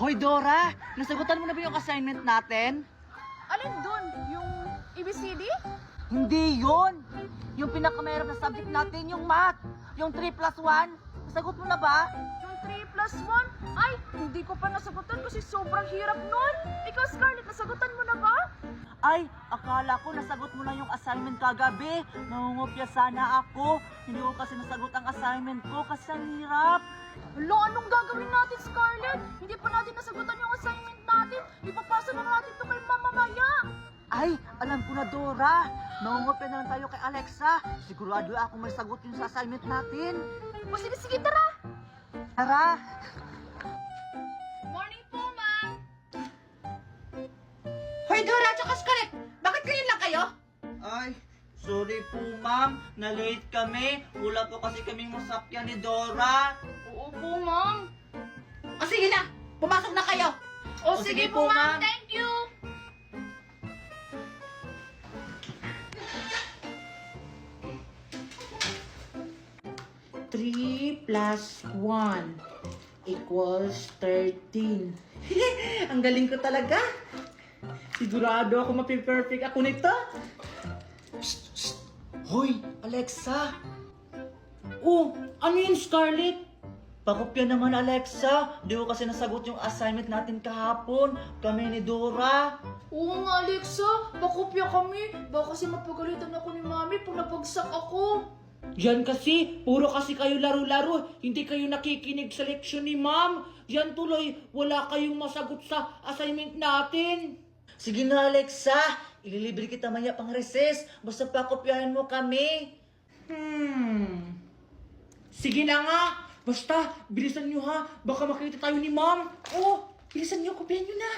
Hoy Dora, nasagutan mo na ba yung assignment natin? Alin dun? Yung ABCD? Hindi yun! Yung pinakamahirap na subject natin, yung math! Yung 3 plus 1, nasagot mo na ba? Yung 3 plus 1? Ay, hindi ko pa nasagutan kasi sobrang hirap nun. Ikaw, Scarlett, nasagutan mo na ba? Ay, akala ko nasagot mo na yung assignment kagabi. Nangungopya sana ako. Hindi ko kasi nasagot ang assignment ko kasi ang hirap. Hala, anong gagawin natin, Scarlett? Hindi pa natin nasagutan yung assignment natin. Ipapasa na natin to kay Mama Maya. Ay, alam ko na Dora. Nangungopya na lang tayo kay Alexa. Sigurado ako may sagot yun sa assignment natin. O sige, sige, tara. Tara! Morning po, ma'am. Hoy, Dora at saka Scarlett! Bakit ngayon lang kayo? Ay, sorry po ma'am. Na-late kami. Wala po kasi kaming masakyan ni Dora. Oo po, ma'am. O sige na, pumasok na kayo. O sige po, ma'am. Thank you. Three plus 1 equals 13. Ang galing ko talaga. Sigurado ako mapiperfect ako nito. Hoy, Alexa! Oh, ano yun, Scarlett? Pakopya naman, Alexa. Di ko kasi nasagot yung assignment natin kahapon. Kami ni Dora. Oo nga, Alexa. Pakopya kami. Baka kasi mapagalitan ako ni Mami pag napagsak ako. Yan kasi, puro kasi kayo laro-laro. Hindi kayo nakikinig sa leksyon ni ma'am. Yan tuloy, wala kayong masagot sa assignment natin. Sige na, Alexa. Ililibre kita maya pang recess. Basta pakopyahin mo kami. Sige na nga. Basta, bilisan nyo ha. Baka makita tayo ni ma'am. Oh, bilisan nyo, kopyahan nyo na.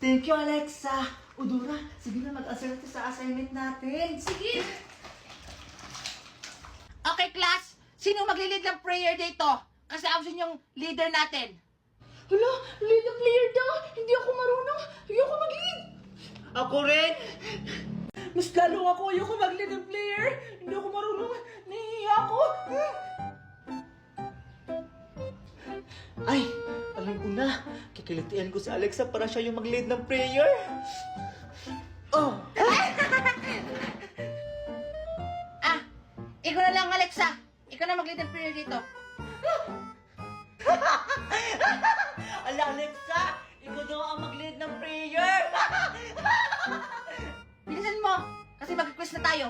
Thank you, Alexa. O Dora, sige na mag-assert sa assignment natin. Sige. Okay, class. Sino maglilid ng prayer dito? Kasi ako yung leader natin. Hala, lead the player daw. Hindi ako marunong. Ayoko mag-lead. Ako rin. Mas lalo ako, ayoko mag-lead ng player. Hindi ako marunong. Nahihiya ako. Ay, alam ko na. Kikilitian ko si Alexa para siya yung mag-lead ng prayer. Oh. Ikaw na lang, Alexa. Ikaw na mag-lead ng prayer dito. Ala, Alexa! Ikaw daw ang mag-lead ng prayer! Bilisan mo, kasi mag-request na tayo.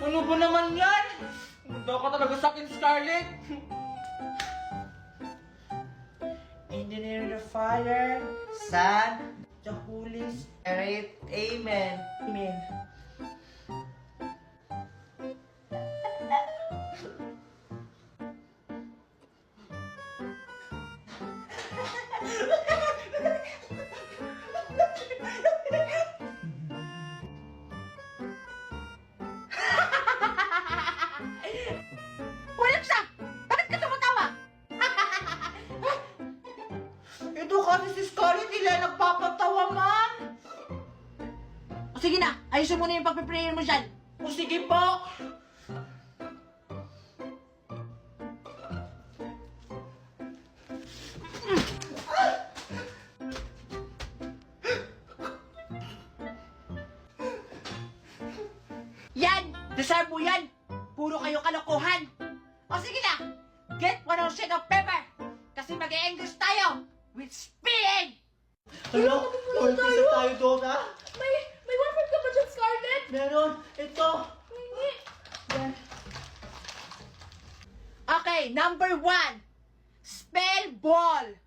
Ano ba naman yan? Munda ka talaga sa akin, Scarlett! In the name of the Father, Son, the Holy Spirit. Amen. Amen. Alexa! Bakit ka tumatawa? Ito kasi si Scarlett nila nagpapatawa man! O sige na, ayusin mo na yung pagpiprayer mo dyan. O sige po! Yan! Deserve mo yan! Puro kayo kalokohan! O sige na! Get one of sheet of paper! Kasi mag-e-English tayo! With spelling! Hala, umpisa tayo doon ha? May waffle ka ba dyan, Scarlett? Meron, ito! Hindi. Okay, number 1. Spell ball.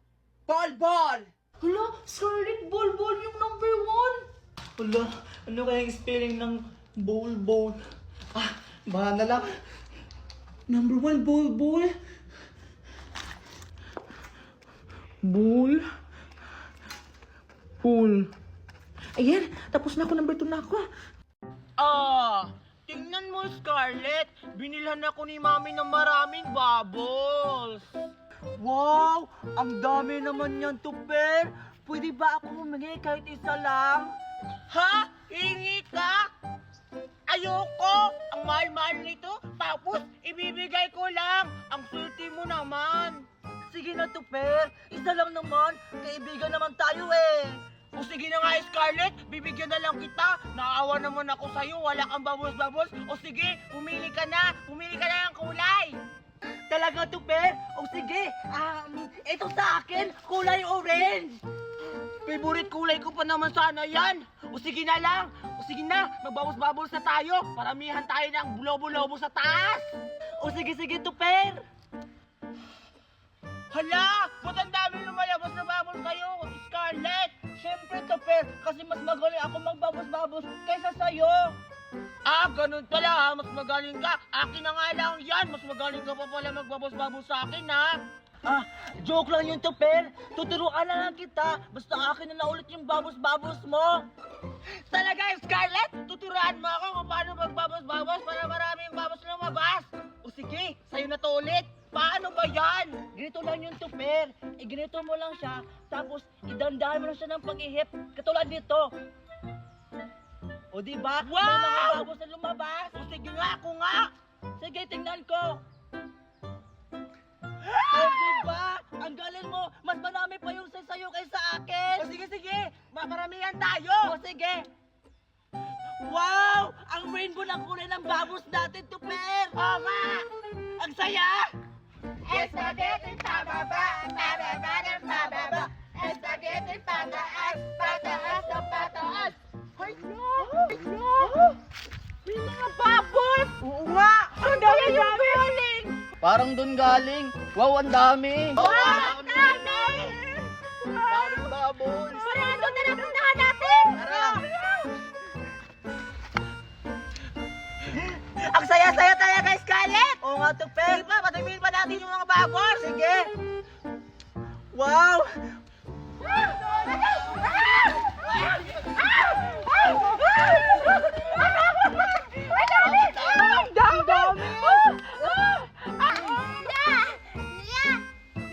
Ball. Hala, Scarlett, ball yung number 1. Hala, ano kayang spelling ng bowl? Ah, bahala na lang. Number 1, ball. Pool. Ayan, tapos na ako. Number 2 na ako. Tingnan mo, Scarlett. Binilhan ako ni Mami ng maraming bubbles. Wow, ang dami naman yan, Tupper. Pwede ba ako humingi kahit isa lang? Ha? Hingi ka? Ayoko! Ang mahal-mahal nito, tapos ibibigay ko lang. Ang swerte mo naman. Sige na, Tuper. Isa lang naman. Kaibigan naman tayo eh. O sige na nga, Scarlett. Bibigyan na lang kita. Naawa naman ako sa'yo. Wala kang babos-babos. O sige, pumili ka na. Pumili ka na ng kulay. Talaga, Tuper? O sige, ito sa akin. Kulay orange. Favorite kulay ko pa naman sana yan. O sige na lang. O sige na, magbabos-babos na tayo. Paramihan tayo ng lobo-lobo sa taas. O sige, Tuper. Hala! Ba't ang dami lumalabas na babos kayo, Scarlett? Siyempre, Tuper, kasi mas magaling ako magbabos-babos kaysa sa'yo. Ah, ganun pala ha. Mas magaling ka. Akin na nga lang yan. Mas magaling ka pa pala magbabos-babos sa akin ha. Ah, joke lang yun, Tuper. Tuturuan na lang kita. Basta akin na ulit yung babos-babos mo. Talaga, Scarlett? Tuturuan mo ako kung paano magbabos-babos para maraming babos lumabas. O sige, sa'yo na to ulit. Paano ba yan? Ganito lang yung Tuper. Ganito mo lang siya, tapos idandahan mo lang siya ng pag-ihip. Katulad nito. O diba? Wow! May mga babos na lumabas. O sige nga, ako nga. Sige, tingnan ko. O diba? Ang galing mo. Mas marami pa yung sa'yo kaysa akin. O sige. Maparamihan tayo. O sige. Wow! Ang rainbow ng kulay ng babos natin, Tuper. Oo nga. Ang saya. Spaghetti pababa, pababa ng pababa. Spaghetti pataas, pataas ng pataas. Ay, no! May mga babos! Oo nga! Ang dami! Parang doon galing. Wow, ang dami! Wow, dami! Daming babos! Tara, puntahan natin! Tara! Ang saya-saya tayo guys, Scarlett! Oo nga, Tuper! Sige pa, patingin pa natin yung mga babos! Sige! Wow! Ang dami!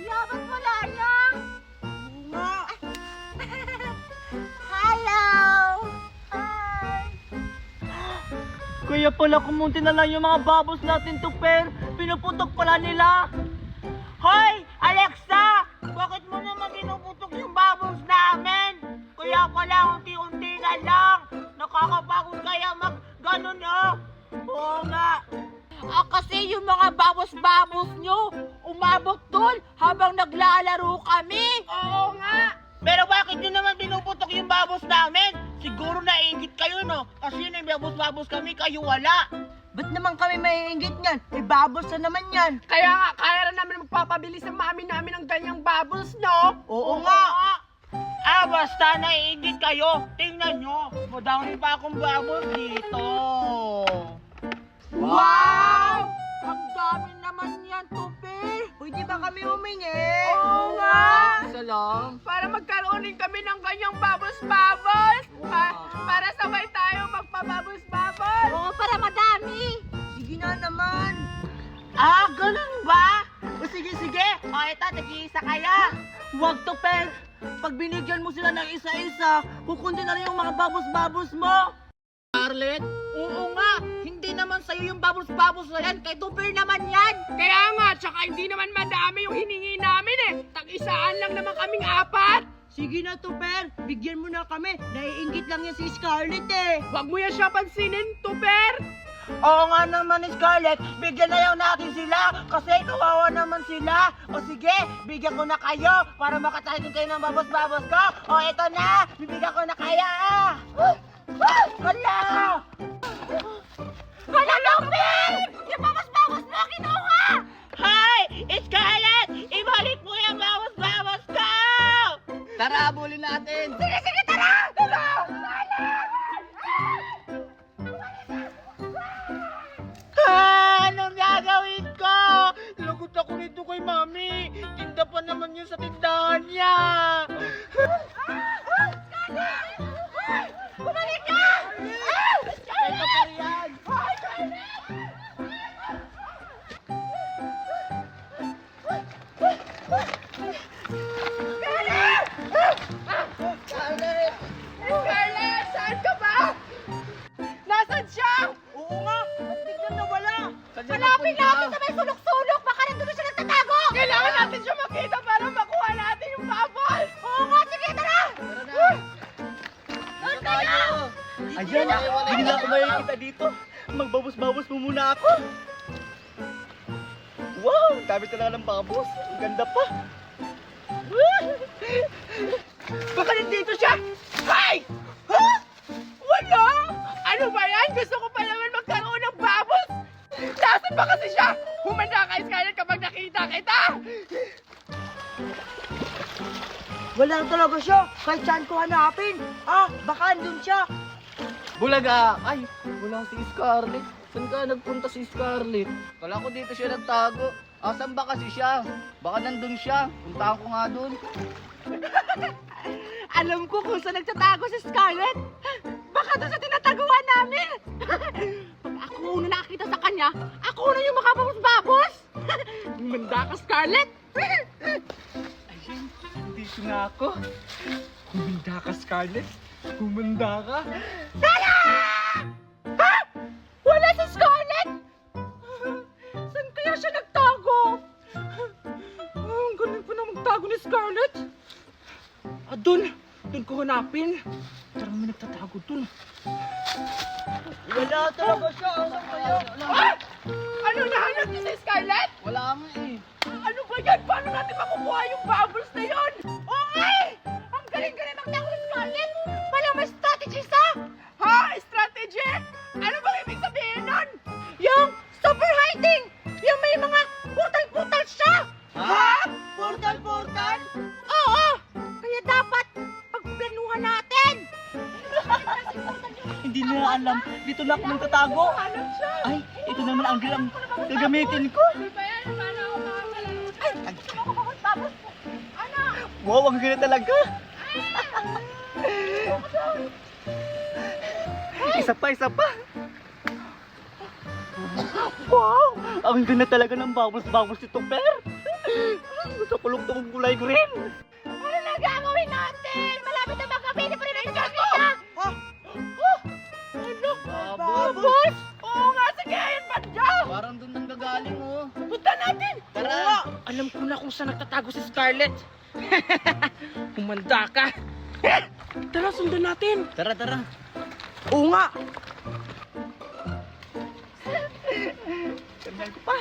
Yaman mo lang yan. Nga! Hello! Hi! Kaya pala kumunti na lang yung mga babos natin, Tuper. Pinuputok pala nila. Hoy! Alexa! Bakit mo naman pinuputok yung babos namin? Kaya pala unti-unti na lang. Nakakapagod kaya mag-ganon oh. Oo nga. Kasi yung mga babos-babos nyo, umabot doon habang naglalaro kami. Oo nga. Pero bakit nyo naman pinuputok yung babos namin? Siguro naiingit kayo, no? Kasi yung babos-babos kami, kayo wala. Ba't naman kami maiingit niyan? May babos na naman yan. Kaya nga, kaya na namin magpapabili sa mami namin ng ganyang bubbles, no? Oo nga. Ah, basta naiingit kayo. Tingnan nyo. Madami pa akong babos dito. Wow! Ang dami naman yan, Tupi. Pwede ba kami humingi? Oo nga. Isa lang. Para magkaroon din kami ng ganyang babos-babos. Para sabay tayo magpababos-babos. Oo, para madami. Sige na naman. Ah, ganun ba? O sige. O eto, nag-iisa kaya. Huwag to, Pel. Pag binigyan mo sila ng isa-isa, kukunti na rin yung mga babos-babos mo. Scarlett? Oo nga. Hindi naman sa'yo yung babos-babos na yan. Kay Tuper naman yan. Kaya nga, tsaka hindi naman madami yung hiningi namin eh. Tag-isaan lang naman kaming apat. Sige na, Tuper. Bigyan mo na kami. Naiingit lang yan si Scarlett eh. Wag mo yan siya pansinin, Tuper. Oo nga naman, Scarlett. Bigyan na lang natin sila. Kasi kawawa naman sila. O sige, bigyan ko na kayo para makatahin kayo ng babos-babos ko. O eto na. Bibigyan ko na kaya. Hala! Hala, Tuper! Yung babas-babos mo, kinuha! Hi! Scarlett! Ibalik mo yung babos-babos ko! Tara, abulin natin! Sige, tara! Anong gagawin ko? Lagot ako nito kay Mami. Tinda pa naman yun sa tindahan niya. Bumalik ka! Kaya pa yan. Scarlett, saan ka ba? Nasaan siya? Oo nga, ba't biglang nawala? Hanapin natin sa may sulok-sulok! Baka nandun siya nagtatago! Kailangan natin siya makita Ayan, hindi na ako makikita dito. Magbabos-babos mo muna ako. Wow, dami talaga ng babos. Ang ganda pa. Baka nandito siya! Hay! Ha? Wala! Ano ba yan? Gusto ko pa naman magkaroon ng babos! Nasaan ba kasi siya? Humanda ka, Skyler, kapag nakita kita! Wala talaga siya. Kahit saan ko hanapin. Baka andun siya. Bulaga! Ay, wala si Scarlett. Saan ka nagpunta si Scarlett? Kala ko dito siya nagtago. Asan ba kasi siya? Baka nandun siya. Puntahan ko nga dun. Alam ko kung saan nagtatago si Scarlett. Baka doon sa tinataguan namin. Pag ako una nakakita sa kanya, ako na yung makapapos-babos. Manda ka, Scarlett. Ayun, dito nga ako. Humanda ka, Scarlett. Humanda ka. Tara! Ha? Wala si Scarlett? Saan kaya siya nagtago? Ang galing pa na magtago ni Scarlett. Doon ko hanapin. Parang may nagtatago doon. Wala talaga siya. Asan kaya? Ano nahanap niyo si Scarlett? Wala nga eh. Ano ba yan? Paano natin makukuha yung bubbles na yun? Okay! Ang galing-galing magtago ni Scarlett. Wala may strategy sa? Ha? Strategy? Ano bang ibig sabihin nun? Yung super hiding! Yung may mga portal-portal siya! Ha? Portal-portal? Oo! Kaya dapat pagplanuhan natin! Hindi nila alam. Dito na ako magtatago. Ay, ito naman ang gagamitin ko. Wow, ang ganda talaga. Isa pa. Wow, ang ganda talaga ng bubbles nito, Per. Gusto ko lugtong kulay green. Ano na gagawin natin? Malapit na bang gabi, di pa rin ang gabi na. Ano? Bubbles? Oo nga, sige, ayun ba dyan? Parang doon nang gagaling, oh. Punta natin! Tara! Alam ko na kung saan nagtatago si Scarlett. Humanda ka. Tara, sundan natin. Tara. Oo nga. Sundan ko pa.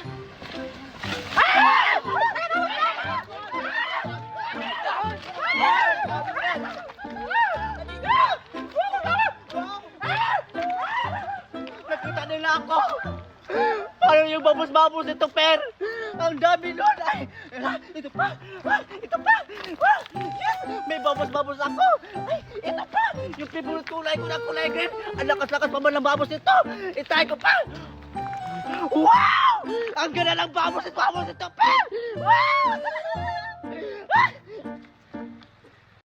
Nakita nila ako. Parang yung babos-babos nito, Per. Ang dami nun. Ay, ito pa. Yes, may babos-babos ako. Ay, ito pa. Yung favorite kulay ko na kulay green. Ang lakas-lakas pa man ng babos nito. Itay ko pa. Wow! Ang ganda ng babos nito, Per. Wow!